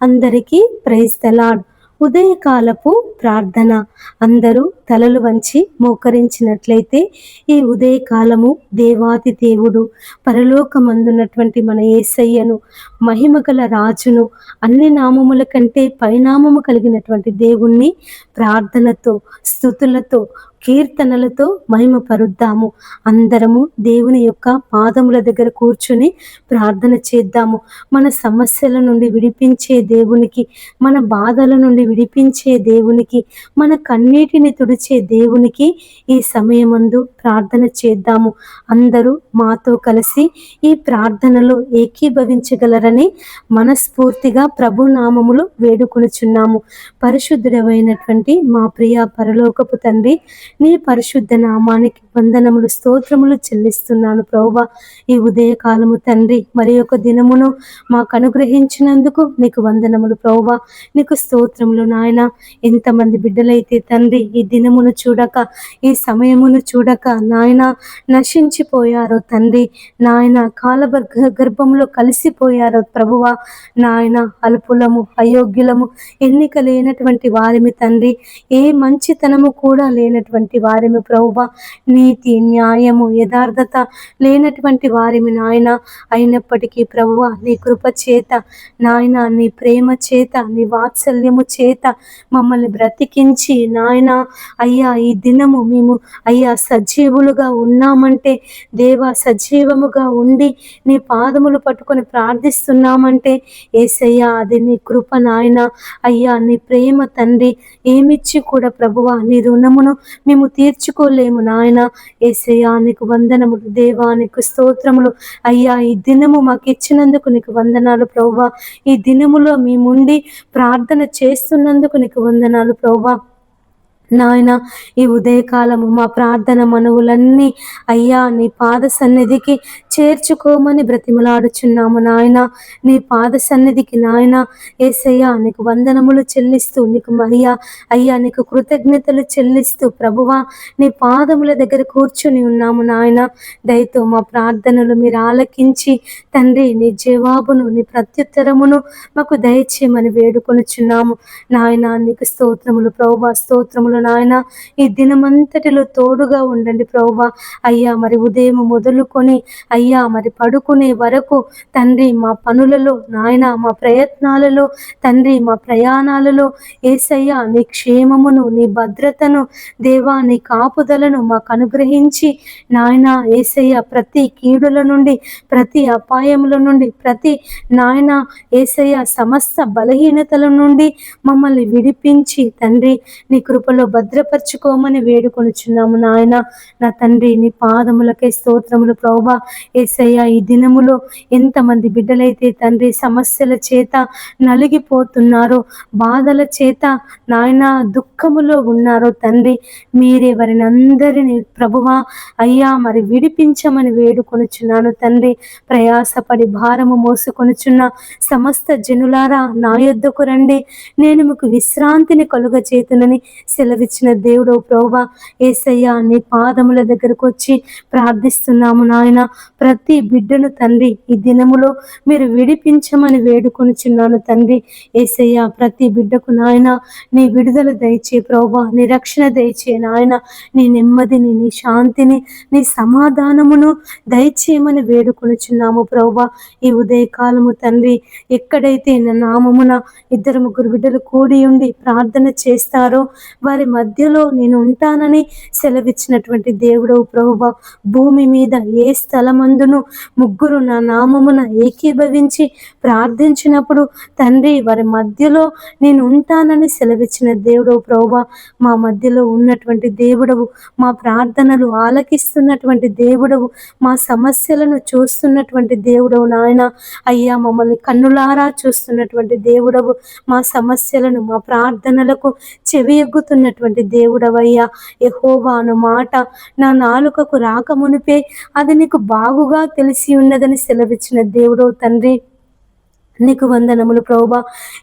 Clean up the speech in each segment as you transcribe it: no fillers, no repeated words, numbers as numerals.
అందరికీ praise the lord. ఉదయకాలపు ప్రార్థన. అందరూ తలలు వంచి మోకరించినట్లయితే ఈ ఉదయకాలము దేవాది దేవుడు, పరలోకమందున్నటువంటి మన యేసయ్యను, మహిమగల రాజును, అన్ని నామముల కంటే పైనామము కలిగినటువంటి దేవుణ్ణి ప్రార్థనతో, స్తుతులతో, కీర్తనలతో మహిమపరుద్దాము. అందరము దేవుని యొక్క పాదముల దగ్గర కూర్చుని ప్రార్థన చేద్దాము. మన సమస్యల నుండి విడిపించే దేవునికి, మన బాధల నుండి విడిపించే దేవునికి, మన కన్నీటిని తుడిచే దేవునికి ఈ సమయమందు ప్రార్థన చేద్దాము. అందరూ మాతో కలిసి ఈ ప్రార్థనలో ఏకీభవించగలరని మనస్ఫూర్తిగా ప్రభు నామములో వేడుకొనుచున్నాము. పరిశుద్ధుడైనటువంటి మా ప్రియ పరలోకపు తండ్రి, నీ పరిశుద్ధ నామానికి వందనములు, స్తోత్రములు చెల్లిస్తున్నాను ప్రభువా. ఈ ఉదయకాలము తండ్రి, మరి ఒక దినమును మాకు అనుగ్రహించినందుకు నీకు వందనములు ప్రభువా. నీకు స్తోత్రములు నాయన. ఎంతమంది బిడ్డలైతే తండ్రి ఈ దినమును చూడక, ఈ సమయమును చూడక నాయన నశించిపోయారో తండ్రి, నాయన గర్భంలో కలిసిపోయారో ప్రభువా. నాయన అల్పులము, అయోగ్యులము, ఎన్నిక లేనటువంటి వారిమి తండ్రి, ఏ మంచితనము కూడా లేనటువంటి వారిమి ప్రభువా. నీతి, న్యాయము, యథార్థత లేనటువంటి వారిమి నాయన. అయినప్పటికీ ప్రభువా, నీ కృప చేత నాయన, నీ ప్రేమ చేత, నీ వాత్సల్యము చేత మమ్మల్ని బ్రతికించి నాయన అయ్యా, ఈ దినము మేము అయ్యా సజీవులుగా ఉన్నామంటే, దేవా సజీవముగా ఉండి నీ పాదములు పట్టుకొని ప్రార్థిస్తున్నామంటే యేసయ్యా, అది నీ కృప నాయన. అయ్యా, నీ ప్రేమ తండ్రి. ఏమిచ్చి కూడా ప్రభువా నీ రుణమును మేము తీర్చుకోలేము నాయన. యేసయ్యా, నీకు వందనములు దేవా, నీకు స్తోత్రములు అయ్యా. ఈ దినము మాకు ఇచ్చినందుకు నీకు వందనాలు ప్రభువా. ఈ దినములో మేముండి ప్రార్థన చేస్తున్నందుకు నీకు వందనాలు ప్రభువా. నాయన, ఈ ఉదయకాలము మా ప్రార్థన మనవులన్నీ అయ్యా నీ పాద సన్నిధికి చేర్చుకోమని బ్రతిమలాడుచున్నాము నాయన. నీ పాద సన్నిధికి నాయన యేసయ్యా నీకు వందనములు చెల్లిస్తూ, నీకు అయ్యా నీకు కృతజ్ఞతలు చెల్లిస్తూ ప్రభువా నీ పాదముల దగ్గర కూర్చుని ఉన్నాము నాయన. దయతో మా ప్రార్థనలు మీరు ఆలకించి తండ్రి, నీ జవాబును, నీ ప్రత్యుత్తరమును మాకు దయచేయమని వేడుకొనుచున్నాము నాయన. నీకు స్తోత్రములు ప్రభువా, స్తోత్రములు నాయన. ఈ దినమంతటిలో తోడుగా ఉండండి ప్రభువా. అయ్యా, మరి ఉదయం మొదలుకొని అయ్యా మరి పడుకునే వరకు తండ్రి, మా పనులలో నాయన, మా ప్రయత్నాలలో తండ్రి, మా ప్రయాణాలలో యేసయ్యా నీ క్షేమమును, నీ భద్రతను దేవా, నీ కాపుదలను మాకు అనుగ్రహించి నాయన యేసయ్య, ప్రతి కీడుల నుండి, ప్రతి అపాయముల నుండి, ప్రతి నాయన యేసయ్య సమస్త బలహీనతల నుండి మమ్మల్ని విడిపించి తండ్రి నీ కృపలో భద్రపరచుకోమని వేడుకొనుచున్నాము నాయన. నా తండ్రి, నీ పాదములకే స్తోత్రములు ప్రభువా. యేసయ్య, ఈ దినములో ఎంతమంది బిడ్డలైతే తండ్రి సమస్యల చేత నలిగిపోతున్నారో, బాధల చేత నాయన దుఃఖములో ఉన్నారో తండ్రి, మీరే వారిని అందరినీ ప్రభువా అయ్యా మరి విడిపించమని వేడుకొనుచున్నాను తండ్రి. ప్రయాసపడి భారము మోసుకొనుచున్న సమస్త జనులారా నా యొద్దకు రండి, నేను మీకు విశ్రాంతిని కలుగచేతునని సెలవిచ్చిన దేవుడు ప్రభువా. యేసయ్యా, నీ పాదముల దగ్గరకు వచ్చి ప్రార్థిస్తున్నాము నాయన. ప్రతి బిడ్డను తండ్రి ఈ దినములో మీరు విడిపించమని వేడుకొనుచున్నాను తండ్రి. యేసయ్యా, ప్రతి బిడ్డకు నాయన నీ విడుదల దయచే ప్రభువా, నీ రక్షణ దయచే నాయన. నీ నెమ్మదిని, నీ శాంతిని, నీ సమాధానమును దయచేయమని వేడుకొనుచున్నాము ప్రభువా. ఈ ఉదయకాలము తండ్రి, ఎక్కడైతే నా నామమున ఇద్దరు ముగ్గురు బిడ్డలు కూడి ఉండి ప్రార్థన చేస్తారో వారి మధ్యలో నేను ఉంటానని సెలవిచ్చినటువంటి దేవుడవు ప్రభువా. భూమి మీద ఏ స్థలమందును ముగ్గురు నా నామమున ఏకీభవించి ప్రార్థించినప్పుడు తండ్రి వారి మధ్యలో నేను ఉంటానని సెలవిచ్చిన దేవుడవు ప్రభువా. మా మధ్యలో ఉన్నటువంటి దేవుడవు, మా ప్రార్థనలు ఆలకిస్తున్నటువంటి దేవుడవు, మా సమస్యలను చూస్తున్నటువంటి దేవుడవు నాయన. అయ్యా, మమ్మల్ని కన్నులారా చూస్తున్నటువంటి దేవుడవు, మా సమస్యలను, మా ప్రార్థనలకు చెవి ఎగ్గుతున్నటువంటి దేవుడవయ్యా. యెహోవా అను మాట నా నాలుకకు రాకమునిపే అది నీకు బాగుగా తెలిసి ఉన్నదని సెలవిచ్చిన దేవుడవు తండ్రి. నీకు వందనములు ప్రభువా.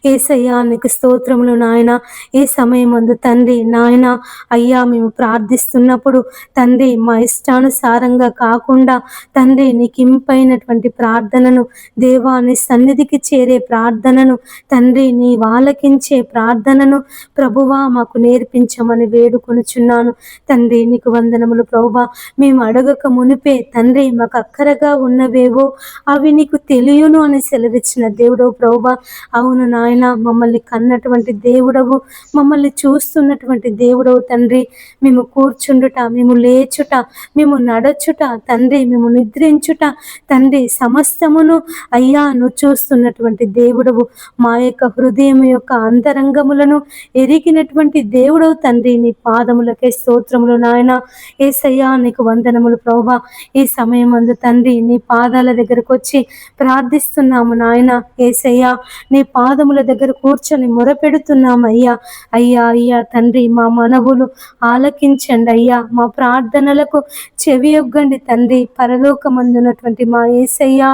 యేసయ్యా నీకు స్తోత్రములు నాయన. ఈ సమయమందు తండ్రి నాయన అయ్యా మేము ప్రార్థిస్తున్నప్పుడు తండ్రి మా ఇష్టానుసారంగా కాకుండా తండ్రి నీకు ఇంపైనటువంటి ప్రార్థనను, దేవా నీ సన్నిధికి చేరే ప్రార్థనను, తండ్రి నీ ఆలకించే ప్రార్థనను ప్రభువా మాకు నేర్పించమని వేడుకొనుచున్నాను. తండ్రి నీకు వందనములు ప్రభువా. మేము అడగక మునిపే తండ్రి మాకు అక్కరగా ఉన్నవేవో అవి నీకు తెలియను అని సెలవిచ్చిన దేవుడవు ప్రభువా. అవును నాయన, మమ్మల్ని కన్నటువంటి దేవుడవు, మమ్మల్ని చూస్తున్నటువంటి దేవుడవు తండ్రి. మేము కూర్చుండుట, మేము లేచుట, మేము నడచుట తండ్రి, మేము నిద్రించుట తండ్రి సమస్తమును అయ్యా నువ్వు చూస్తున్నటువంటి దేవుడవు. మా యొక్క హృదయం యొక్క అంతరంగములను ఎరిగినటువంటి దేవుడవు తండ్రి. నీ పాదములకే స్తోత్రములు నాయన. యేసయ్యా నీకు వందనములు ప్రభువా. ఈ సమయం అందు తండ్రి నీ పాదాల దగ్గరకు వచ్చి ప్రార్థిస్తున్నాము నాయన. యేసయ్యా నీ పాదముల దగ్గర కూర్చొని మొరపెడుతున్నామయ్యా. అయ్యా అయ్యా తండ్రి, మా మనవులు ఆలకించండి అయ్యా. మా ప్రార్థనలకు చెవియొగ్గండి తండ్రి. పరలోకమందున్నటువంటి మా యేసయ్యా,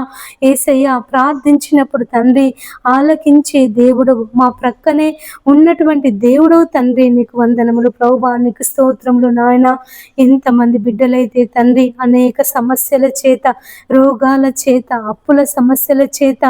యేసయ్యా ప్రార్థించినప్పుడు తండ్రి ఆలకించే దేవుడవు, మా ప్రక్కనే ఉన్నటువంటి దేవుడవు తండ్రి. నీకు వందనములు ప్రభువా. నీకు స్తోత్రములు నాయన. ఎంతమంది బిడ్డలైతే తండ్రి అనేక సమస్యల చేత, రోగాల చేత, అప్పుల సమస్యల చేత,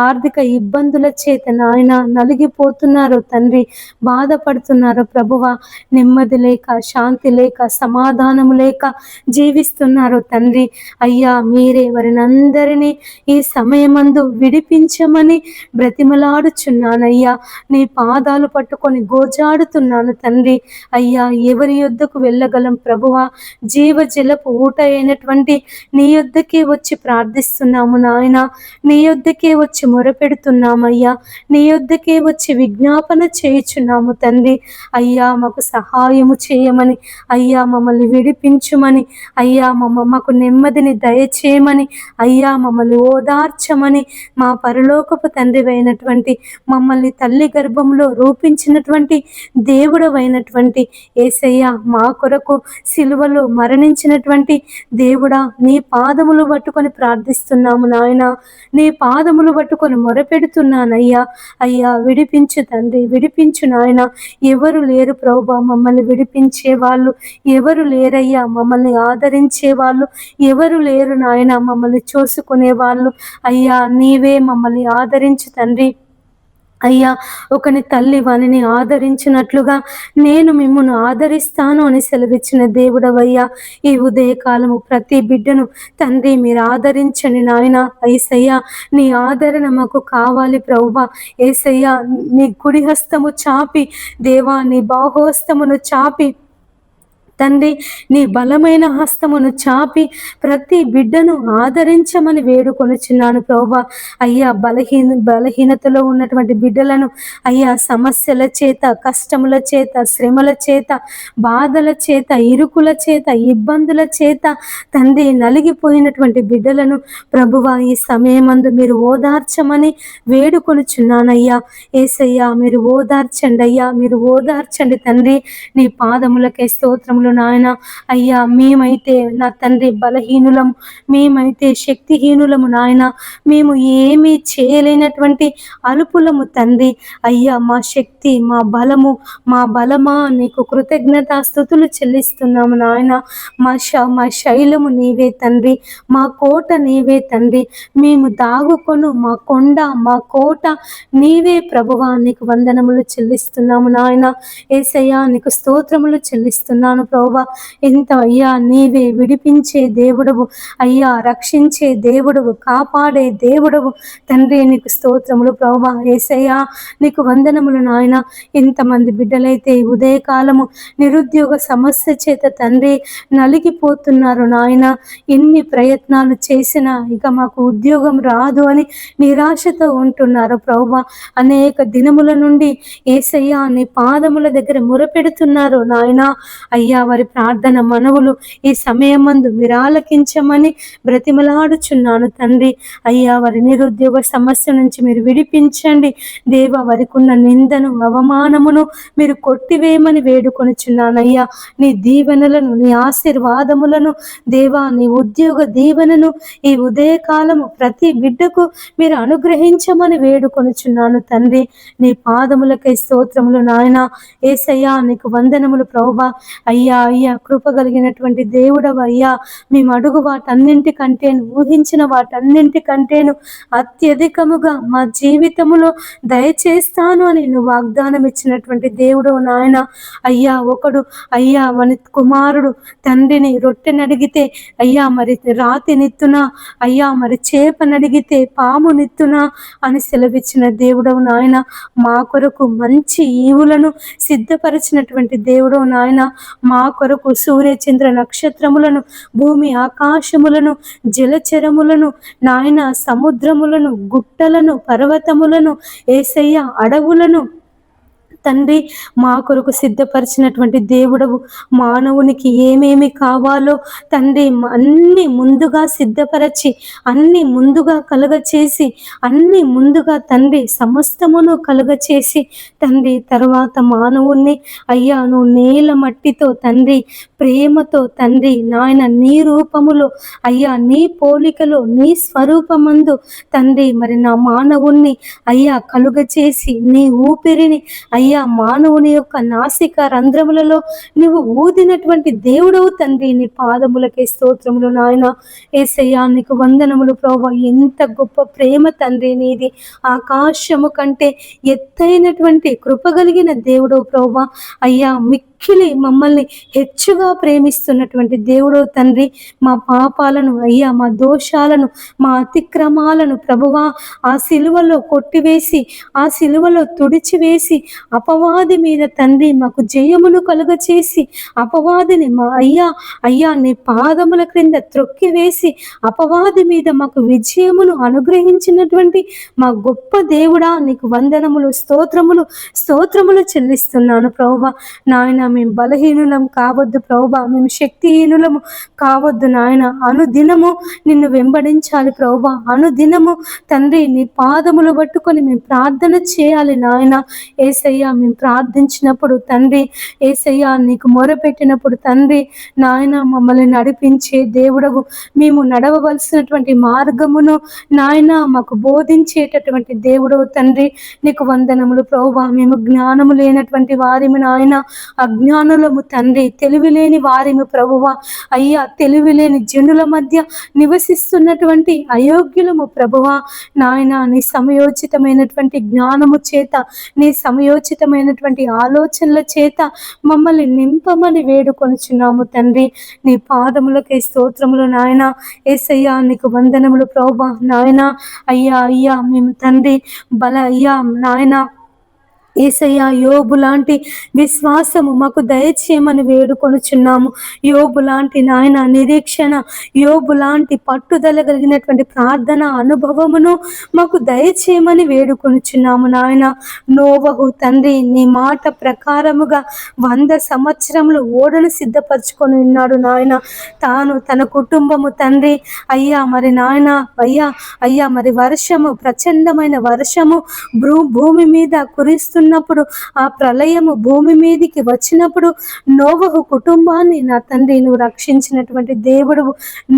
ఆర్థిక ఇబ్బందుల చేత నాయన నలిగిపోతున్నారు తండ్రి, బాధపడుతున్నారు ప్రభువా. నెమ్మది లేక, శాంతి లేక, సమాధానము లేక జీవిస్తున్నారు తండ్రి. అయ్యా మీరే వారిని అందరినీ ఈ సమయమందు విడిపించమని బ్రతిమలాడుచున్నానయ్యా. నీ పాదాలు పట్టుకొని గోజాడుతున్నాను తండ్రి. అయ్యా ఎవరి యొద్దకు వెళ్ళగలం ప్రభువా? జీవజలపు ఊట అయినటువంటి నీ యొద్దకే వచ్చి ప్రార్థిస్తున్నాము నాయన. నీ యొద్దకే వచ్చి మొరపెడుతున్నామయ్యా. నీ యొద్దకే వచ్చి విజ్ఞాపన చేయుచున్నాము తండ్రి. అయ్యా మాకు సహాయము చేయమని, అయ్యా మమ్మల్ని విడిపించుమని, అయ్యా మాకు నెమ్మదిని దయచేయమని, అయ్యా మమ్మల్ని ఓదార్చమని, మా పరలోకపు తండ్రివైనటువంటి, మమ్మల్ని తల్లి గర్భంలో రూపించినటువంటి దేవుడవైనటువంటి యేసయ్యా, మా కొరకు సిలువలో మరణించినటువంటి దేవుడా, నీ పాదములు పట్టుకొని ప్రార్థిస్తున్నాము నాయన. నీ పాదములు పట్టుకొని మొరపెడుతున్నానయ్యా. అయ్యా విడిపించు తండ్రి, విడిపించు నాయన. ఎవరు లేరు ప్రభువా మమ్మల్ని విడిపించే వాళ్ళు? ఎవరు లేరయ్యా మమ్మల్ని ఆదరించే వాళ్ళు? ఎవరు లేరు నాయన మమ్మల్ని చూసుకునే వాళ్ళు? అయ్యా నీవే మమ్మల్ని ఆదరించు తండ్రి. అయ్యా ఒకని తల్లి వానిని ఆదరించినట్లుగా నేను మిమ్మును ఆదరిస్తాను అని సెలవిచ్చిన దేవుడవయ్యా. ఈ ఉదయకాలము ప్రతి బిడ్డను తండ్రి మీరు ఆదరించండి నాయన. యేసయ్యా నీ ఆదరణ మాకు కావాలి ప్రభువా. యేసయ్యా నీ కుడి హస్తము చాపి, దేవా నీ బాహుహస్తమును చాపి తండ్రి నీ బలమైన హస్తమును చాపి ప్రతి బిడ్డను ఆదరించమని వేడుకొనుచున్నాను ప్రభువా. అయ్యా బలహీనతలో ఉన్నటువంటి బిడ్డలను అయ్యా సమస్యల చేత, కష్టముల చేత, శ్రమల చేత, బాధల చేత, ఇరుకుల చేత, ఇబ్బందుల చేత తండ్రి నలిగిపోయినటువంటి బిడ్డలను ప్రభువా ఈ సమయమందు మీరు ఓదార్చమని వేడుకొనుచున్నానయ్యా. యేసయ్యా మీరు ఓదార్చండి అయ్యా, మీరు ఓదార్చండి తండ్రి. నీ పాదములకే స్తోత్రములు నాయన. అయ్యా మేమైతే నా తండ్రి బలహీనులము, మేమైతే శక్తిహీనులము నాయన. మేము ఏమీ చేయలేనటువంటి అల్పులము తండ్రి. అయ్యా మా శక్తి, మా బలము, మా బలమా నీకు కృతజ్ఞతాస్తుతులు చెల్లిస్తున్నాము నాయన. మా శైలము నీవే తండ్రి, మా కోట నీవే తండ్రి. మేము దాగుకొను మా కొండ, మా కోట నీవే ప్రభువా. నీకు వందనములు చెల్లిస్తున్నాము నాయన. యేసయ్యా నీకు స్తోత్రములు చెల్లిస్తున్నాను ప్రభువా. ఎంత అయ్యా నీవే విడిపించే దేవుడవు అయ్యా, రక్షించే దేవుడవు, కాపాడే దేవుడవు తండ్రి. నీకు స్తోత్రములు ప్రభువా. యేసయ్యా నీకు వందనములు నాయన. ఎంతమంది బిడ్డలైతే ఉదయకాలము నిరుద్యోగ సమస్య చేత తండ్రి నలిగిపోతున్నారు నాయన. ఎన్ని ప్రయత్నాలు చేసినా ఇక మాకు ఉద్యోగం రాదు అని నిరాశతో ఉంటున్నారు ప్రభువా. అనేక దినముల నుండి యేసయ్యా నీ పాదముల దగ్గర మొరపెడుతున్నారు నాయన. అయ్యా వారి ప్రార్థన మనవులు ఈ సమయమందు మీరు ఆలకించమని బ్రతిమలాడుచున్నాను తండ్రి. అయ్యా, వారి నిరుద్యోగ సమస్య నుంచి మీరు విడిపించండి దేవా. వారికి ఉన్న నిందను అవమానమును మీరు కొట్టివేయమని వేడుకొనుచున్నానయ్యా. నీ దీవెనలను, నీ ఆశీర్వాదములను దేవా, నీ ఉద్యోగ దీవెనను ఈ ఉదయకాలము ప్రతి బిడ్డకు మీరు అనుగ్రహించమని వేడుకొనుచున్నాను తండ్రి. నీ పాదములకై స్తోత్రములు నాయన. యేసయ్యా, నీకు వందనములు ప్రభువా. అయ్యా అయ్యా, కృప కలిగినటువంటి దేవుడవు అయ్యా. మేము అడుగు వాటన్నింటికంటేను, ఊహించిన వాటన్నింటికంటేను అత్యధికముగా మా జీవితములో దయచేస్తాను అని నువ్వు వాగ్దానం ఇచ్చినటువంటి దేవుడు నాయన. అయ్యా, ఒకడు అయ్యా మన కుమారుడు తండ్రిని రొట్టెనడిగితే అయ్యా మరి రాతినిత్తునా, అయ్యా మరి చేపనడిగితే పామునిత్తునా అని సెలవిచ్చిన దేవుడవు నాయన. మా కొరకు మంచి ఈవులను సిద్ధపరిచినటువంటి దేవుడవు నాయన. మా కొరకు సూర్య చంద్ర నక్షత్రములను, భూమి ఆకాశములను, జలచరములను నాయన, సముద్రములను, గుట్టలను, పర్వతములను, యేసయ్య అడవులను తండ్రి మా కొరకు సిద్ధపరిచినటువంటి దేవుడవు. మానవునికి ఏమేమి కావాలో తండ్రి అన్ని ముందుగా సిద్ధపరచి, అన్ని ముందుగా కలుగచేసి, అన్ని ముందుగా తండ్రి సమస్తమును కలుగచేసి తండ్రి తర్వాత మానవుణ్ణి అయ్యా నువ్వు నేల మట్టితో తండ్రి ప్రేమతో తండ్రి నాయన నీ రూపములో అయ్యా నీ పోలికలో నీ స్వరూపమందు తండ్రి మరి నా మానవుణ్ణి అయ్యా కలుగచేసి నీ ఊపిరిని అయ్యా మానవుని యొక్క నాసిక రంధ్రములలో నువ్వు ఊదినటువంటి దేవుడవు తండ్రి. నీ పాదములకే స్తోత్రములు నాయన. యేసయ్యా, నీకు వందనములు ప్రభువా. ఎంత గొప్ప ప్రేమ తండ్రి నీది. ఆకాశము కంటే ఎత్తైనటువంటి కృపగలిగిన దేవుడవు ప్రభువా. అయ్యా, మిక్కిలి మమ్మల్ని హెచ్చుగా ప్రేమిస్తున్నటువంటి దేవుడవు తండ్రి. మా పాపాలను అయ్యా, మా దోషాలను, మా అతిక్రమాలను ప్రభువా ఆ సిలువలో కొట్టివేసి, ఆ సిలువలో తుడిచివేసి, అపవాది మీద తండ్రి మాకు జయమును కలుగచేసి, అపవాదిని మా అయ్యా నీ పాదముల క్రింద త్రొక్కివేసి, అపవాది మీద మాకు విజయమును అనుగ్రహించినటువంటి మా గొప్ప దేవుడా, నీకు వందనములు, స్తోత్రములు చెల్లిస్తున్నాను ప్రభువా. నాయన, మేము బలహీనులం కావద్దు ప్రభువా, మేము శక్తిహీనులము కావద్దు నాయన. అనుదినము నిన్ను వెంబడించాలి ప్రభువా. అనుదినము తండ్రి నీ పాదములు పట్టుకొని మేము ప్రార్థన చేయాలి నాయన. యేసయ్యా, మేము ప్రార్థించినప్పుడు తండ్రి, యేసయ్యా నీకు మొరపెట్టినప్పుడు తండ్రి నాయన మమ్మల్ని నడిపించే దేవుడవు. మేము నడవవలసినటువంటి మార్గమును నాయన మాకు బోధించేటటువంటి దేవుడవు తండ్రి. నీకు వందనములు ప్రభువా. మేము జ్ఞానము లేనటువంటి వారిము నాయన, అజ్ఞానులము తండ్రి, తెలివి లేని వారిము ప్రభువా. అయ్యా, తెలివి లేని జనుల మధ్య నివసిస్తున్నటువంటి అయోగ్యులము ప్రభువా. నాయన, నీ సమయోచితమైనటువంటి జ్ఞానము చేత, నీ సమయోచితమైనటువంటి ఆలోచనల చేత మమ్మల్ని నింపమని వేడుకొనుచున్నాము తండ్రి. నీ పాదములకే స్తోత్రములు నాయన. యేసయ్యా, నీకు వందనములు ప్రభువా. నాయన అయ్యా మేము తండ్రి అయ్యా నాయన యేసయ్యా, యోబు లాంటి విశ్వాసము మాకు దయచేయమని వేడుకొనుచున్నాము. యోబు లాంటి నాయన నిరీక్షణ, యోబు లాంటి పట్టుదల కలిగినటువంటి ప్రార్థన అనుభవమును మాకు దయచేయమని వేడుకొనుచున్నాము నాయన. నోవహు తండ్రి నీ మాట ప్రకారముగా 100 సంవత్సరములు ఓడను సిద్ధపరచుకొని ఉన్నాడు నాయన. తాను తన కుటుంబము తండ్రి అయ్యా మరి నాయన అయ్యా మరి వర్షము, ప్రచండమైన వర్షము భూమి మీద కురిస్తున్నప్పుడు, ఆ ప్రళయము భూమి మీదికి వచ్చినప్పుడు నోవహు కుటుంబాన్ని నా తండ్రి నువ్వు రక్షించినటువంటి దేవుడు.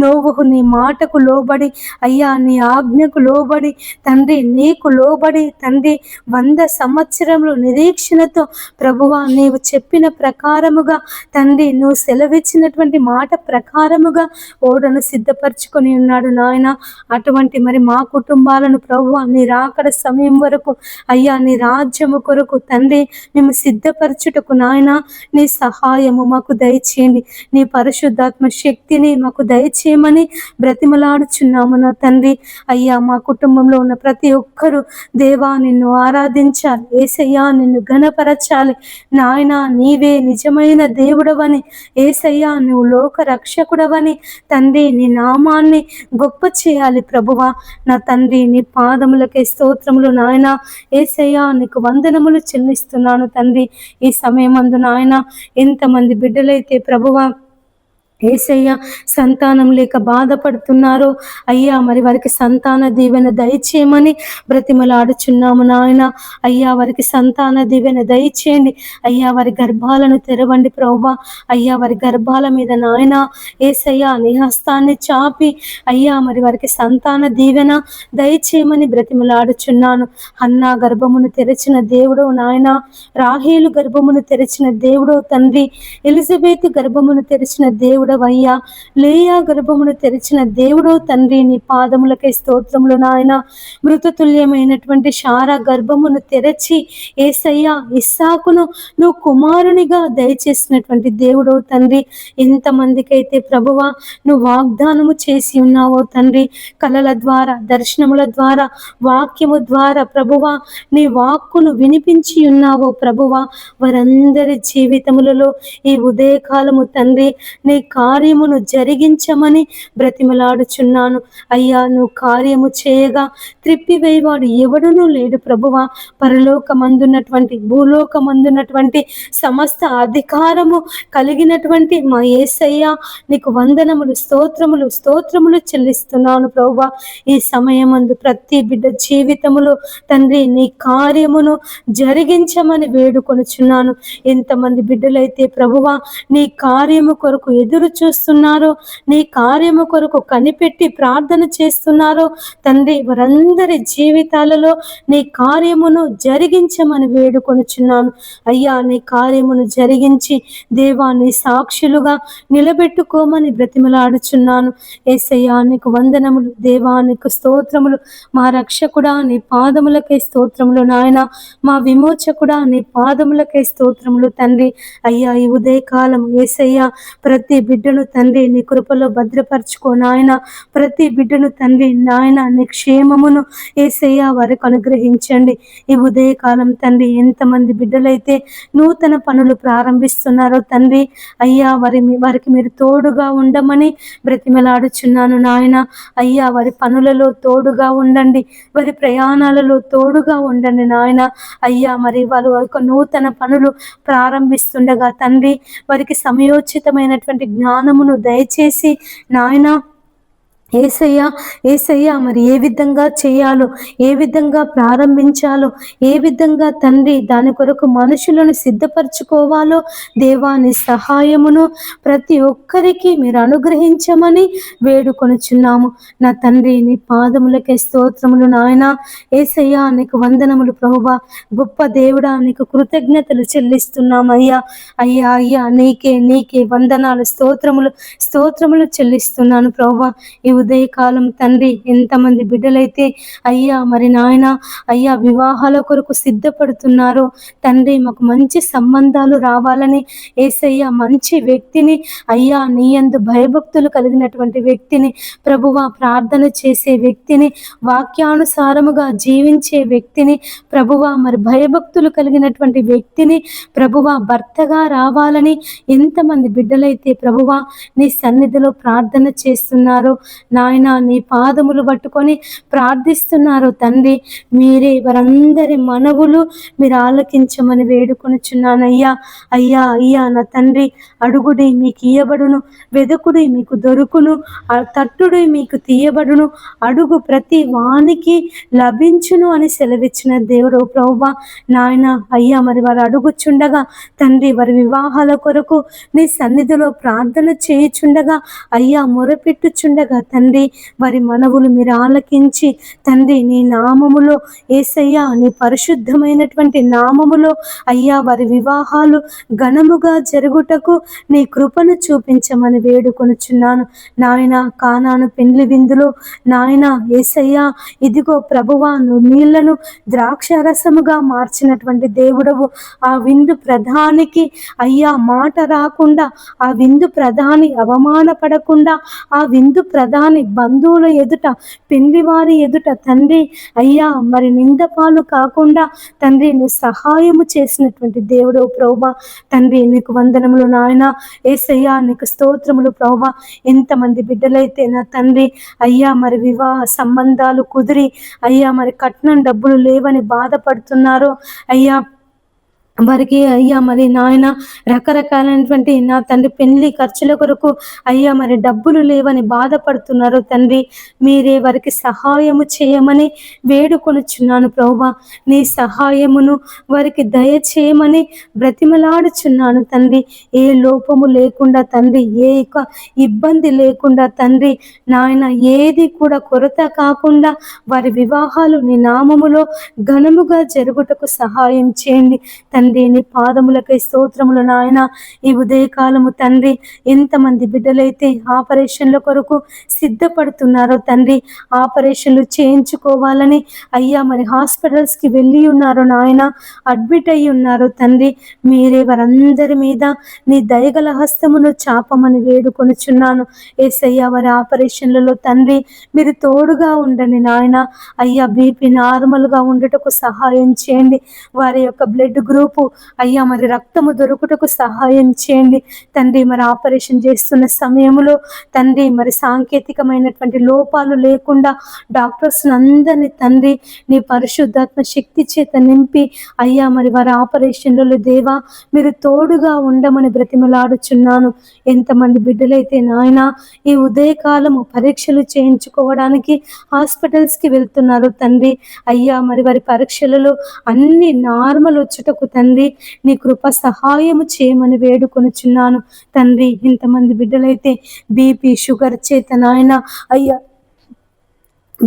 నోవహు నీ మాటకు లోబడి అయ్యా, నీ ఆజ్ఞకు లోబడి తండ్రి, నీకు లోబడి తండ్రి 100 సంవత్సరములు నిరీక్షణతో ప్రభువా నీవు చెప్పిన ప్రకారముగా తండ్రి, నువ్వు సెలవిచ్చినటువంటి మాట ప్రకారముగా ఓడను సిద్ధపరచుకొని ఉన్నాడు నాయన. అటువంటి మరి మా కుటుంబాలను ప్రభువా నీ రాకడ సమయం వరకు అయ్యా నీ రాజ్యము కొరకు తండ్రి మేము సిద్ధపరచుటకు నాయన నీ సహాయము మాకు దయచేయండి. నీ పరిశుద్ధాత్మ శక్తిని మాకు దయచేయమని బ్రతిమలాడుచున్నాము నా తండ్రి. అయ్యా, మా కుటుంబంలో ఉన్న ప్రతి ఒక్కరూ దేవా నిన్ను ఆరాధించాలి, యేసయ్యా నిన్ను ఘనపరచాలి నాయన. నీవే నిజమైన దేవుడవని, యేసయ్యా నువ్వు లోక రక్షకుడవని తండ్రి నీ నామాన్ని గొప్ప చేయాలి ప్రభువా. నా తండ్రి నీ పాదములకే స్తోత్రములు నాయన. యేసయ్యా నీకు వందనములు వందనములు చెల్లిస్తున్నాను తండ్రి. ఈ సమయమందు నాయన ఎంతమంది బిడ్డలైతే ప్రభువా యేసయ్య సంతానం లేక బాధపడుతున్నారో అయ్యా, మరి వారికి సంతాన దీవెన దయచేయమని బ్రతిమలాడుచున్నాము నాయన. అయ్యా, వారికి సంతాన దీవెన దయచేయండి అయ్యా. వారి గర్భాలను తెరవండి ప్రభువా. అయ్యా, వారి గర్భాల మీద నాయన యేసయ్య నీ హస్తాన్ని చాపి అయ్యా, మరి వారికి సంతాన దీవెన దయచేయమని బ్రతిమలాడుచున్నాను. హన్నా గర్భమును తెరచిన దేవుడు నాయన, రాహేలు గర్భమును తెరచిన దేవుడు తండ్రి, ఎలిజబెత్ గర్భమును తెరిచిన దేవుడు అయ్యా, లేయా గర్భమును తెరిచిన దేవుడో తండ్రి, నీ పాదములకే స్తోత్రములు నాయన. మృతతుల్యమైనటువంటి శారా గర్భమును తెరచి యేసయ్యా ఇస్సాకును నువ్వు కుమారునిగా దయచేసినటువంటి దేవుడో తండ్రి, ఎంతమందికైతే ప్రభువా నువ్వు వాగ్దానము చేసి ఉన్నావో తండ్రి, కలల ద్వారా, దర్శనముల ద్వారా, వాక్యము ద్వారా ప్రభువా నీ వాక్కును వినిపించి ఉన్నావో ప్రభువా, వారందరి జీవితములలో ఈ ఉదయకాలము తండ్రి నీ కార్యమును జరిగించమని బ్రతిమలాడుచున్నాను అయ్యా. నువ్వు కార్యము చేయగా త్రిప్పివేయవాడు ఎవడునూ లేడు ప్రభువా. పరలోకమందున్నటువంటి భూలోకమందున్నటువంటి సమస్త అధికారము కలిగినటువంటి మా యేసయ్య నీకు వందనములు, స్తోత్రములు, స్తోత్రములు చెల్లిస్తున్నాను ప్రభువా. ఈ సమయమందు ప్రతి బిడ్డ జీవితములో తండ్రి నీ కార్యమును జరిగించమని వేడుకొనుచున్నాను. ఎంతమంది బిడ్డలైతే ప్రభువా నీ కార్యము కొరకు ఎదురు చూస్తున్నారో, నీ కార్యము కొరకు కనిపెట్టి ప్రార్థన చేస్తున్నారో తండ్రి, వారందరి జీవితాలలో నీ కార్యమును జరిగించమని వేడుకొనుచున్నాను అయ్యా. నీ కార్యమును జరిగించి దేవా నీ సాక్షులుగా నిలబెట్టుకోమని బ్రతిమలాడుచున్నాను. యేసయ్యా నీకు వందనములు, దేవా నీకు స్తోత్రములు. మా రక్షకుడా నీ పాదములకే స్తోత్రములు నాయన. మా విమోచకుడా నీ పాదములకే స్తోత్రములు తండ్రి. అయ్యా, ఈ ఉదయకాలం యేసయ్యా ప్రతి బిడ్డను తండ్రి నీ కృపలో భద్రపరచుకో నాయన. ప్రతి బిడ్డను తండ్రి నాయన నీ క్షేమమును యేసయ్యా వారికి అనుగ్రహించండి. ఈ ఉదయకాలం తండ్రి ఎంతమంది బిడ్డలైతే నూతన పనులు ప్రారంభిస్తున్నారో తండ్రి అయ్యా, వారికి మీరు తోడుగా ఉండమని బ్రతిమలాడుచున్నాను నాయన. అయ్యా, వారి పనులలో తోడుగా ఉండండి, వారి ప్రయాణాలలో తోడుగా ఉండండి నాయన. అయ్యా, మరి వారు ఒక నూతన పనులు ప్రారంభిస్తుండగా తండ్రి వారికి సమయోచితమైనటువంటి జ్ఞానమును దయచేసి నాయన యేసయ్యా, యేసయ్యా మరి ఏ విధంగా చేయాలో, ఏ విధంగా ప్రారంభించాలో, ఏ విధంగా తండ్రి దాని కొరకు మనుషులను సిద్ధపరచుకోవాలో దేవాని సహాయమును ప్రతి ఒక్కరికి మీరు అనుగ్రహించమని వేడుకొనుచున్నాము నా తండ్రి. నీ పాదములకే స్తోత్రములు నాయన. యేసయ్యా నీకు వందనములు ప్రభువా. గొప్ప దేవుడా నీకు కృతజ్ఞతలు చెల్లిస్తున్నామయ్యా. అయ్యా అయ్యా నీకే నీకే వందనాలు, స్తోత్రములు, స్తోత్రములు చెల్లిస్తున్నాను ప్రభువా. ఈ ఉదయకాలం తండ్రి ఎంతమంది బిడ్డలైతే అయ్యా మరి నాయన అయ్యా వివాహాల కొరకు సిద్ధపడుతున్నారో తండ్రి, మాకు మంచి సంబంధాలు రావాలని యేసయ్యా మంచి వ్యక్తిని అయ్యా నీ యందు భయభక్తులు కలిగినటువంటి వ్యక్తిని ప్రభువా, ప్రార్థన చేసే వ్యక్తిని, వాక్యానుసారముగా జీవించే వ్యక్తిని ప్రభువా, మరి భయభక్తులు కలిగినటువంటి వ్యక్తిని ప్రభువా భర్తగా రావాలని ఎంతమంది బిడ్డలైతే ప్రభువా నీ సన్నిధిలో ప్రార్థన చేస్తున్నారో నాయన, నీ పాదములు పట్టుకొని ప్రార్థిస్తున్నారు తండ్రి. మీరే వారందరి మనవులు మీరు ఆలకించమని వేడుకొనుచున్నానయ్యా. అయ్యా అయ్యా నా తండ్రి, అడుగుడి మీకు ఇయ్యబడును, వెదకుడి మీకు దొరుకును, తట్టుడి మీకు తీయబడును, అడుగు ప్రతి వానికి లభించును అని సెలవిచ్చిన దేవుడు ప్రభువా. నాయన అయ్యా మరి వారు అడుగుచుండగా తండ్రి, వారి వివాహాల కొరకు నీ సన్నిధిలో ప్రార్థన చేయుచుండగా అయ్యా మొరపెట్టుచుండగా తండ్రి వారి మనవులు మీరు ఆలకించి తండ్రి నీ నామములో యేసయ్యా నీ పరిశుద్ధమైనటువంటి నామములో అయ్యా వారి వివాహాలు ఘనముగా జరుగుటకు నీ కృపను చూపించమని వేడుకొనుచున్నాను నాయన. కానాను పెండ్లి విందులో నాయన యేసయ్యా ఇదిగో ప్రభువా, నువ్వు నీళ్లను ద్రాక్షరసముగా మార్చినటువంటి దేవుడవు. ఆ విందు ప్రధానికి అయ్యా మాట రాకుండా, ఆ విందు ప్రధాని అవమానపడకుండా, ఆ విందు ప్రధాని బంధువుల ఎదుట, పెళ్లివారి ఎదుట తండ్రి అయ్యా మరి నిందపాలు కాకుండా తండ్రి నువ్వు సహాయము చేసినటువంటి దేవుడు ప్రభువా. తండ్రి నీకు వందనములు నాయన. యేసయ్యా నీకు స్తోత్రములు ప్రభువా. ఎంతమంది బిడ్డలైతే నా తండ్రి అయ్యా మరి వివాహ సంబంధాలు కుదిరి అయ్యా మరి కట్నం డబ్బులు లేవని బాధపడుతున్నారో అయ్యా వారికి అయ్యా మరి నాయన రకరకాలైనటువంటి నా తండ్రి పెళ్లి ఖర్చుల కొరకు అయ్యా మరి డబ్బులు లేవని బాధపడుతున్నారు తండ్రి. మీరే వారికి సహాయము చేయమని వేడుకొనుచున్నాను ప్రభువా. నీ సహాయమును వారికి దయచేయమని బ్రతిమలాడుచున్నాను తండ్రి. ఏ లోపము లేకుండా తండ్రి, ఏ ఇబ్బంది లేకుండా తండ్రి నాయన, ఏది కూడా కొరత కాకుండా వారి వివాహాలు నీ నామములో ఘనముగా జరుగుటకు సహాయం చేయండి తండ్రి. నీ పాదములకై స్తోత్రములు నాయన. ఈ ఉదయకాలము తండ్రి ఎంతమంది బిడ్డలైతే ఆపరేషన్ల కొరకు సిద్ధపడుతున్నారో తండ్రి, ఆపరేషన్లు చేయించుకోవాలని అయ్యా మరి హాస్పిటల్స్కి వెళ్ళి ఉన్నారు నాయన, అడ్మిట్ అయ్యి ఉన్నారు తండ్రి. మీరే వారందరి మీద నీ దయగల హస్తమును చాపమని వేడుకొనుచున్నాను యేసయ్యా. వారి ఆపరేషన్లలో తండ్రి మీరు తోడుగా ఉండండి నాయన. అయ్యా బీపీ నార్మల్గా ఉండటకు సహాయం చేయండి. వారి యొక్క బ్లడ్ గ్రూపు అయ్యా మరి రక్తము దొరుకుటకు సహాయం చేయండి తండ్రి. మరి ఆపరేషన్ చేస్తున్న సమయంలో తండ్రి మరి సాంకేతికమైనటువంటి లోపాలు లేకుండా డాక్టర్స్ అందరినీ తండ్రి నీ పరిశుద్ధాత్మ శక్తి చేత నింపి అయ్యా మరి వారి ఆపరేషన్లలో దేవా మీరు తోడుగా ఉండమని బ్రతిమలాడుచున్నాను. ఎంతమంది బిడ్డలైతే నాయన ఈ ఉదయకాలము పరీక్షలు చేయించుకోవడానికి హాస్పిటల్స్కి వెళ్తున్నారు తండ్రి, అయ్యా మరి వారి పరీక్షలలో అన్ని నార్మల్ వచ్చుటకు తండ్రి నీ కృప సహాయము చేయమని వేడుకొనుచున్నాను తండ్రి. ఇంతమంది బిడ్డలైతే బీపీ షుగర్ చేత నాయన అయ్యా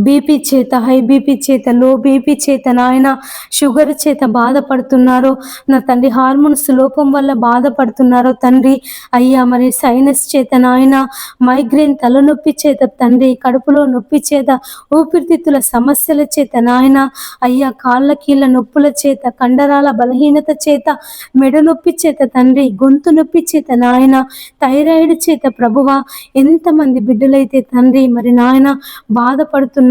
బీపీ చేత, హై బీపీ చేత, లో బీపీ చేత నాయన, షుగర్ చేత బాధపడుతున్నారో నా తండ్రి, హార్మోన్స్ లోపం వల్ల బాధపడుతున్నారో తండ్రి, అయ్యా మరి సైనస్ చేత నాయన, మైగ్రేన్ తలనొప్పి చేత తండ్రి, కడుపులో నొప్పి చేత, ఊపిరితిత్తుల సమస్యల చేత నాయన, అయ్యా కాళ్ళ కీళ్ళ నొప్పుల చేత, కండరాల బలహీనత చేత, మెడ నొప్పి చేత తండ్రి, గొంతు నొప్పి చేత నాయన, థైరాయిడ్ చేత ప్రభువా, ఎంతమంది బిడ్డలైతే తండ్రి మరి నాయన బాధపడుతున్నారు,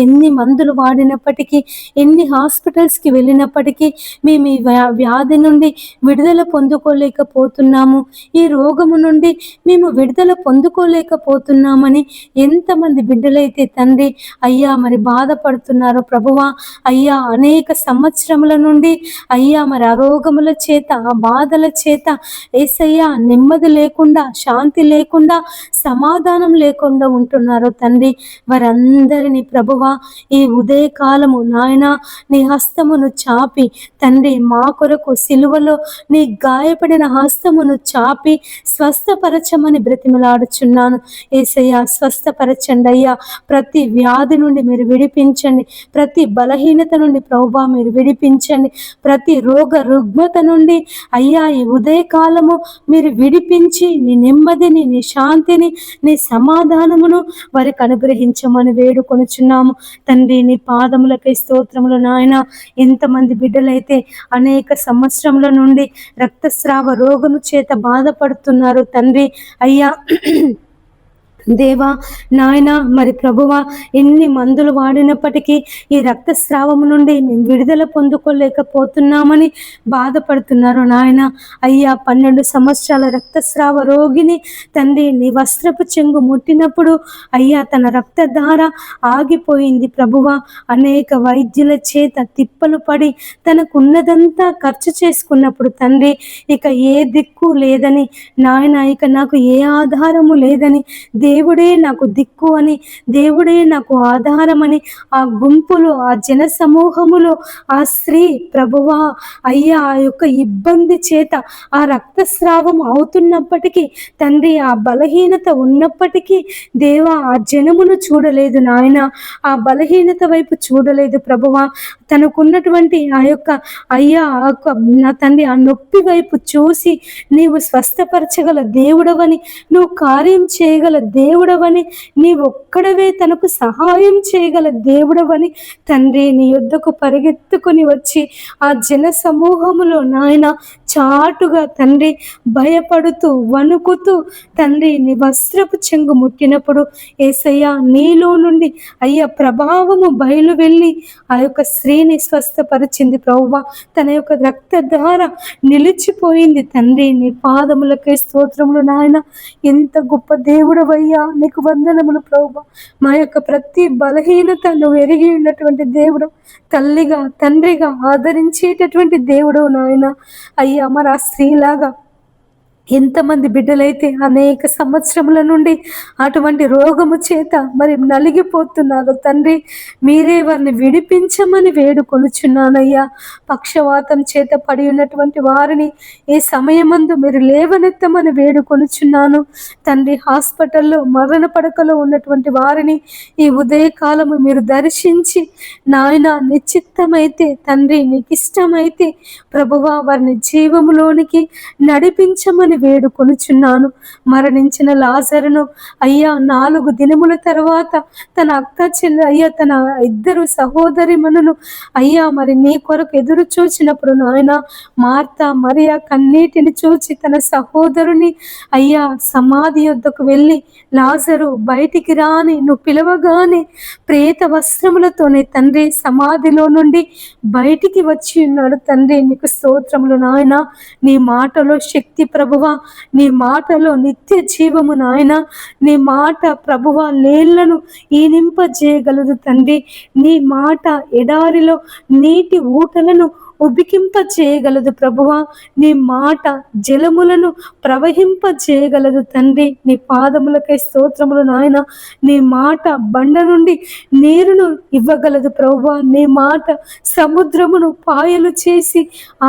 ఎన్ని మందులు వాడినప్పటికీ, ఎన్ని హాస్పిటల్స్కి వెళ్ళినప్పటికీ మేము ఈ వ్యాధి నుండి విడుదల పొందుకోలేకపోతున్నాము, ఈ రోగము నుండి మేము విడుదల పొందుకోలేకపోతున్నామని ఎంతమంది బిడ్డలైతే తండ్రి అయ్యా మరి బాధపడుతున్నారు ప్రభువా. అయ్యా అనేక సంవత్సరముల నుండి అయ్యా మరి ఆ రోగముల చేత, ఆ బాధల చేత యేసయ్యా నెమ్మది లేకుండా, శాంతి లేకుండా, సమాధానం లేకుండా ఉంటున్నారు తండ్రి. వారందరినీ ప్రభువా ఈ ఉదయకాలము నాయన నీ హస్తమును చాపి తండ్రి మా కొరకు సిలువలో నీ గాయపడిన హస్తమును చాపి స్వస్థపరచమని బ్రతిమలాడుచున్నాను యేసయ్యా. స్వస్థపరచండి అయ్యా, ప్రతి వ్యాధి నుండి మీరు విడిపించండి, ప్రతి బలహీనత నుండి ప్రభువా మీరు విడిపించండి, ప్రతి రోగ రుగ్మత నుండి అయ్యా ఈ ఉదయకాలము మీరు విడిపించి నీ నెమ్మదిని, నీ శాంతిని, నీ సమాధానమును వారికి అనుగ్రహించమని వేడుకొనుచున్నాము తండ్రి. నీ పాదములకై స్తోత్రములు నాయన. ఎంతమంది బిడ్డలైతే అనేక సంవత్సరముల నుండి రక్తస్రావ రోగము చేత బాధపడుతున్నారు తండ్రి, అయ్యా దేవా నాయన మరి ప్రభువా, ఎన్ని మందులు వాడినప్పటికీ ఈ రక్తస్రావము నుండి మేము విడుదల పొందుకోలేకపోతున్నామని బాధపడుతున్నారు నాయన. అయ్యా 12 సంవత్సరాల రక్తస్రావ రోగిని తండ్రి నీ వస్త్రపు చెంగు ముట్టినప్పుడు అయ్యా తన రక్తధార ఆగిపోయింది ప్రభువా. అనేక వైద్యుల చేత తిప్పలు పడి తనకున్నదంతా ఖర్చు చేసుకున్నప్పుడు తండ్రి ఇక ఏ దిక్కు లేదని నాయన, ఇక నాకు ఏ ఆధారము లేదని, దేవుడే నాకు దిక్కు అని, దేవుడే నాకు ఆధారమని ఆ గుంపులో, ఆ జన సమూహములో ఆ స్త్రీ ప్రభువా అయ్యా ఆ యొక్క ఇబ్బంది చేత ఆ రక్తస్రావం అవుతున్నప్పటికీ తండ్రి, ఆ బలహీనత ఉన్నప్పటికీ దేవా ఆ జనమును చూడలేదు నాయన, ఆ బలహీనత వైపు చూడలేదు ప్రభువా. తనకున్నటువంటి ఆ యొక్క అయ్యా నా తండ్రి ఆ నొప్పి వైపు చూసి నీవు స్వస్థపరచగల దేవుడవని, నువ్వు కార్యం చేయగల దేవుడవని, నీ ఒక్కడవే తనకు సహాయం చేయగల దేవుడవని తండ్రి నీ యొద్దకు పరిగెత్తుకొని వచ్చి ఆ జన సమూహములో నాయన చాటుగా తండ్రి భయపడుతూ వణుకుతూ తండ్రి నీ వస్త్రపు చెంగు ముట్టినప్పుడు యేసయ్యా నీలో నుండి అయ్యా ప్రభావము బయలు వెళ్ళి ఆ యొక్క స్త్రీని స్వస్థపరిచింది ప్రభువా. తన యొక్క రక్తధార నిలిచిపోయింది తండ్రి. నీ పాదములకే స్తోత్రములు నాయన. ఎంత గొప్ప దేవుడవయ్యా, నీకు వందనములు ప్రభువా. మా యొక్క ప్రతి బలహీనత నువ్వు ఎరిగి ఉన్నటువంటి దేవుడు, తల్లిగా తండ్రిగా ఆదరించేటటువంటి దేవుడు నాయన. అయ్యా మరి ఆ స్త్రీలాగా ఎంతమంది బిడ్డలైతే అనేక సంవత్సరముల నుండి అటువంటి రోగము చేత మరి నలిగిపోతున్నారు తండ్రి, మీరే వారిని విడిపించమని వేడుకొనుచున్నానయ్యా. పక్షవాతం చేత పడి ఉన్నటువంటి వారిని ఈ సమయమందు మీరు లేవనెత్తమని వేడుకొనుచున్నాను తండ్రి. హాస్పిటల్లో మరణ పడకలో ఉన్నటువంటి వారిని ఈ ఉదయకాలము మీరు దర్శించి నాయన నిశ్చిత్తమైతే తండ్రి, నీకు ఇష్టమైతే ప్రభువా వారిని జీవములోనికి నడిపించమని వేడుకొనుచున్నాను. మరణించిన లాజరును అయ్యా 4 దినముల తర్వాత తన అక్క చెల్లి అయ్యా తన 2 సహోదరిమణులు అయ్యా మరి నీ కొరకు ఎదురు చూచినప్పుడు నాయన మార్తా మరియా కన్నీటిని చూచి తన సహోదరుని అయ్యా సమాధి యొద్దకు వెళ్ళి లాజరు బయటికి రాని నువ్వు పిలవగానే ప్రేత వస్త్రములతోనే తండ్రి సమాధిలో నుండి బయటికి వచ్చి ఉన్నాడు తండ్రి. నీకు స్తోత్రములు నాయన. నీ మాటలో శక్తి ప్రభువా, నీ మాటలో నిత్య జీవము నాయన. నీ మాట ప్రభువా లేళ్లను ఈనింపజేయగలదు తండ్రి. నీ మాట ఎడారిలో నీటి ఊటలను ఉబికింప చేయగలదు ప్రభువా. నీ మాట జలములను ప్రవహింప చేయగలదు తండ్రి. నీ పాదములకే స్తోత్రములు నాయన. నీ మాట బండ నుండి నీరును ఇవ్వగలదు ప్రభువా. నీ మాట సముద్రమును పాయలు చేసి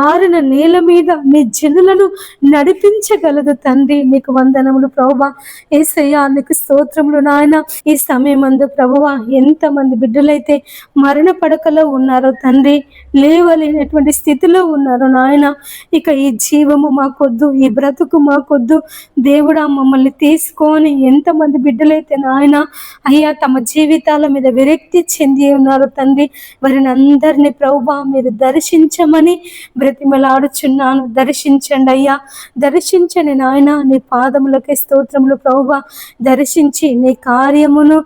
ఆరిన నేల మీద నీ జనులను నడిపించగలదు తండ్రి. నీకు వందనములు ప్రభువా. యేసయ్యా నీకు స్తోత్రములు నాయన. ఈ సమయమందు ప్రభువా ఎంతమంది బిడ్డలైతే మరణ పడకలో ఉన్నారో తండ్రి, లేవలేనటువంటి స్థితిలో ఉన్నారు నాయన. ఇక ఈ జీవము మాకొద్దు, ఈ బ్రతుకు మాకొద్దు దేవుడా, మమ్మల్ని తీసుకొని ఎంతమంది బిడ్డలైతే నాయన అయ్యా తమ జీవితాల మీద విరక్తి చెంది ఉన్నారు తండ్రి, వారిని అందరినీ ప్రభువా మీరు దర్శించమని బ్రతిమలాడుచున్నాను. దర్శించండి అయ్యా, దర్శించండి నాయన. నీ పాదములకే స్తోత్రములు ప్రభువా. దర్శించి నీ కార్యమును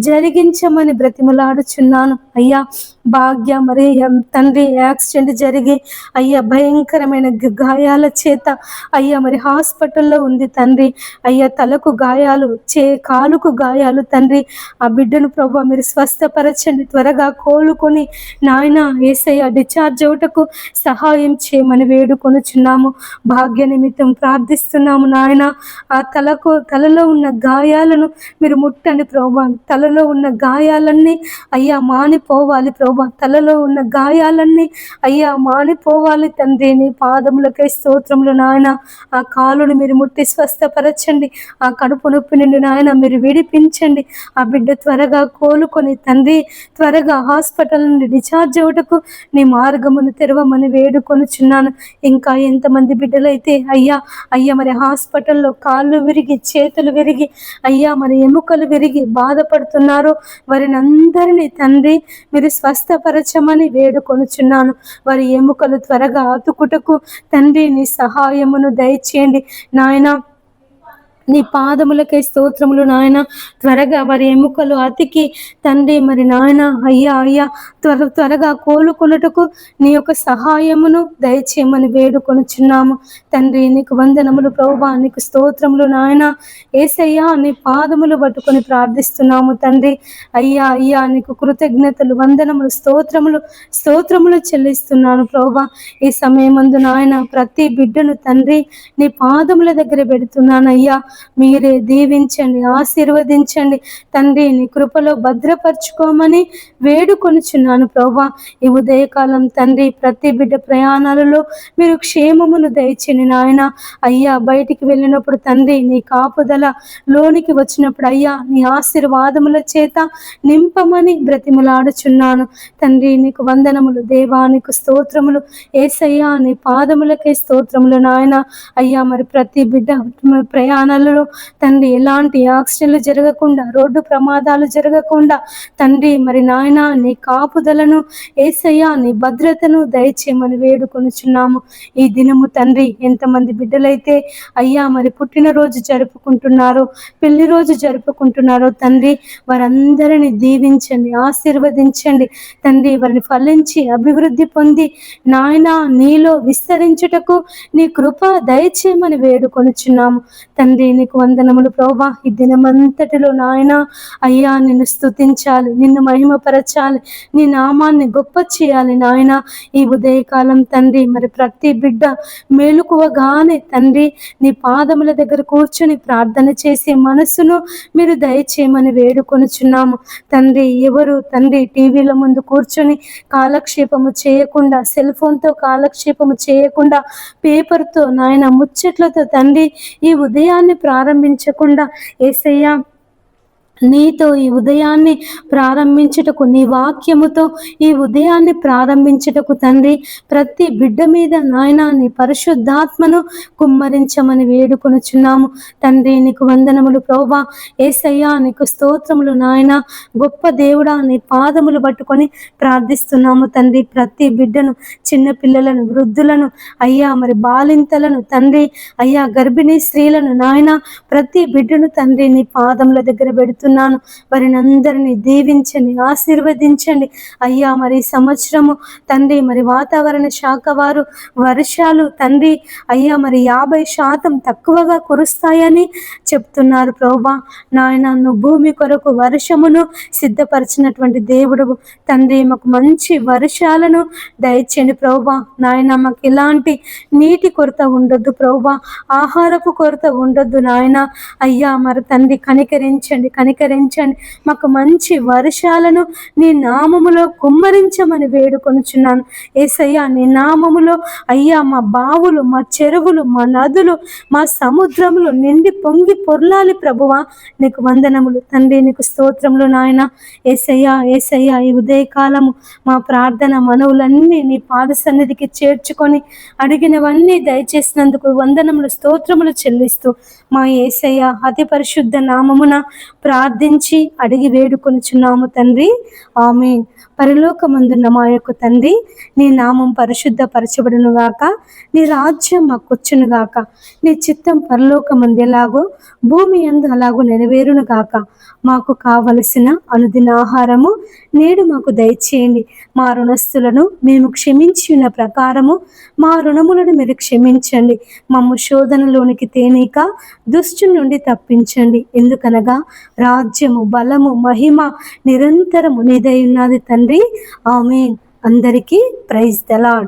జరిగించమని బ్రతిమలాడుచున్నాను అయ్యా. భాగ్య మరి తండ్రి యాక్సిడెంట్ జరిగి అయ్యా భయంకరమైన గాయాల చేత అయ్యా మరి హాస్పిటల్లో ఉంది తండ్రి. అయ్యా తలకు గాయాలు, కాలుకు గాయాలు తండ్రి. ఆ బిడ్డను ప్రభువా మీరు స్వస్థపరచండి. త్వరగా కోలుకొని నాయన యేసయ్య డిశ్చార్జ్ అవుటకు సహాయం చేయమని వేడుకొనుచున్నాము. భాగ్య నిమిత్తం ప్రార్థిస్తున్నాము నాయన. ఆ తలలో ఉన్న గాయాలను మీరు ముట్టండి ప్రభువా. తలలో ఉన్న గాయాలన్నీ అయ్యా మానిపోవాలి ప్రభువా. తలలో ఉన్న గాయాలన్నీ అయ్యా మానిపోవాలి తండ్రి. నీ పాదములకై స్తోత్రములు నాయన. ఆ కాలుని మీరు ముట్టి స్వస్థపరచండి. ఆ కడుపు నొప్పి నుండి నాయన మీరు విడిపించండి. ఆ బిడ్డ త్వరగా కోలుకొని తండ్రి త్వరగా హాస్పిటల్ నుండి డిశ్చార్జ్ అవుటకు నీ మార్గమును తెరవమని వేడుకొనుచున్నాను. ఇంకా ఎంతమంది బిడ్డలైతే అయ్యా మరి హాస్పిటల్లో కాళ్ళు విరిగి చేతులు విరిగి అయ్యా మరి ఎముకలు విరిగి బాధపడుతున్నారో వారిని అందరినీ తండ్రి మీరు స్వస్థపరచమని వేడుకొనుచున్నాను. వారి ఎముకలు త్వరగా అతుకుటకు తండ్రి నీ సహాయమును దయచేయండి నాయన. నీ పాదములకై స్తోత్రములు నాయన. త్వరగా వారి ఎముకలు అతికి తండ్రి మరి నాయన అయ్యా త్వరగా కోలుకొనుటకు నీ యొక్క సహాయమును దయచేయమని వేడుకొనుచున్నాము తండ్రి. నీకు వందనములు ప్రభువా. నీకు స్తోత్రములు నాయన. యేసయ్యా నీ పాదములు పట్టుకొని ప్రార్థిస్తున్నాము తండ్రి. అయ్యా నీకు కృతజ్ఞతలు, వందనములు, స్తోత్రములు చెల్లిస్తున్నాను ప్రభువా. ఈ సమయమందు నాయన ప్రతి బిడ్డను తండ్రి నీ పాదముల దగ్గర పెడుతున్నాను అయ్యా. మీరే దీవించండి, ఆశీర్వదించండి తండ్రి. నీ కృపలో భద్రపరచుకోమని వేడుకొనుచున్నాను ప్రభువా. ఈ ఉదయకాలం తండ్రి ప్రతి బిడ్డ ప్రయాణాలలో మీరు క్షేమమును దయచేయండి నాయన. అయ్యా బయటికి వెళ్ళినప్పుడు తండ్రి నీ కాపుదల, లోనికి వచ్చినప్పుడు అయ్యా నీ ఆశీర్వాదముల చేత నింపమని బ్రతిమలాడుచున్నాను తండ్రి. నీకు వందనములు దేవా. నీకు స్తోత్రములు యేసయ్యా. నీ పాదములకే స్తోత్రములు నాయన. అయ్యా మరి ప్రతి బిడ్డ ప్రయాణాలు ప్రాంతాలలో తండ్రి ఎలాంటి యాక్సిడెంట్లు జరగకుండా, రోడ్డు ప్రమాదాలు జరగకుండా తండ్రి మరి నాయన నీ కాపుదలను యేసయ్యా నీ భద్రతను దయచేయమని వేడుకొనుచున్నాము. ఈ దినము తండ్రి ఎంతమంది బిడ్డలైతే అయ్యా మరి పుట్టినరోజు జరుపుకుంటున్నారో, పెళ్లి రోజు జరుపుకుంటున్నారో తండ్రి వారందరిని దీవించండి, ఆశీర్వదించండి తండ్రి. వారిని ఫలించి అభివృద్ధి పొంది నాయన నీలో విస్తరించుటకు నీ కృప దయచేయమని వేడుకొనుచున్నాము తండ్రి. నీకు వందనములు ప్రభువా. ఈ దినమంతటిలో నాయన అయ్యా నిన్ను స్తుతించాలి, నిన్ను మహిమపరచాలి, నీ నామాన్ని గొప్ప చేయాలి నాయన. ఈ ఉదయకాలం తండ్రి మరి ప్రతి బిడ్డ మేలుకువగానే తండ్రి నీ పాదముల దగ్గర కూర్చొని ప్రార్థన చేసే మనసును మీరు దయచేయమని వేడుకొనుచున్నాము తండ్రి. ఎవరు తండ్రి టీవీల ముందు కూర్చొని కాలక్షేపము చేయకుండా, సెల్ ఫోన్తో కాలక్షేపము చేయకుండా, పేపర్తో నాయన ముచ్చట్లతో తండ్రి ఈ ఉదయాన్ని ప్రారంభించకుండా యేసయ్యా నీతో ఈ ఉదయాన్ని ప్రారంభించుటకు, నీ వాక్యముతో ఈ ఉదయాన్ని ప్రారంభించుటకు తండ్రి ప్రతి బిడ్డ మీద నాయన నీ పరిశుద్ధాత్మను కుమ్మరించమని వేడుకొనుచున్నాము తండ్రి. నీకు వందనములు ప్రభువా. యేసయ్యా నీకు స్తోత్రములు నాయన. గొప్ప దేవుడా నీ పాదములు పట్టుకొని ప్రార్థిస్తున్నాము తండ్రి. ప్రతి బిడ్డను, చిన్న పిల్లలను, వృద్ధులను అయ్యా మరి బాలింతలను తండ్రి, అయ్యా గర్భిణీ స్త్రీలను నాయన ప్రతి బిడ్డను తండ్రి నీ పాదముల దగ్గర పెడుతున్నాను. వారిని అందరినీ దీవించండి, ఆశీర్వదించండి అయ్యా. మరి సంవత్సరము తండ్రి మరి వాతావరణ శాఖ వారు వర్షాలు తండ్రి అయ్యా మరి 50% తక్కువగా కురుస్తాయని చెప్తున్నారు ప్రభువా. నాయన నువ్వు భూమి కొరకు వర్షమును సిద్ధపరిచినటువంటి దేవుడు తండ్రి. మాకు మంచి వర్షాలను దయచేయండి ప్రభువా. నాయన మాకు ఎలాంటి నీటి కొరత ఉండొద్దు ప్రభువా, ఆహారపు కొరత ఉండొద్దు నాయన. అయ్యా మరి తండ్రి కనికరించండి, మాకు మంచి వర్షాలను నీ నామములో కుమ్మరించమని వేడుకొనుచున్నాను యేసయ్యా. నీ నామములో అయ్యా మా బావులు, మా చెరువులు, మా నదులు, మా సముద్రములు నిండి పొంగి పొర్లాలి ప్రభువా. నీకు వందనములు తండ్రి, నీకు స్తోత్రములు నాయన. యేసయ్యా ఈ ఉదయకాలము మా ప్రార్థన మనవులన్నీ నీ పాద సన్నిధికి చేర్చుకొని అడిగినవన్నీ దయచేసినందుకు వందనములు, స్తోత్రములు చెల్లిస్తూ మా యేసయ్య అతి పరిశుద్ధ నామమున ప్రార్థించి అడిగి వేడుకొనుచున్నాము తండ్రి. ఆమేన్. పరలోకమందున్న మా యొక్క తండ్రి, నీ నామం పరిశుద్ధపరచబడును గాక, నీ రాజ్యం మాకొచ్చును గాక, నీ చిత్తం పరలోకమందు ఎలాగో భూమి యందు అలాగూ నెరవేరును గాక. మాకు కావలసిన అనుదిన ఆహారము నేడు మాకు దయచేయండి. మా రుణస్థులను మేము క్షమించి ఉన్న ప్రకారము మా రుణములను మీరు క్షమించండి. మమ్ము శోధనలోనికి తేనీక దుష్టుని నుండి తప్పించండి. ఎందుకనగా రాజ్యము, బలము, మహిమ నిరంతరము నీదై ఉన్నది తండ్రి. ఆమేన్. అందరికీ ప్రైజ్ ద లార్డ్.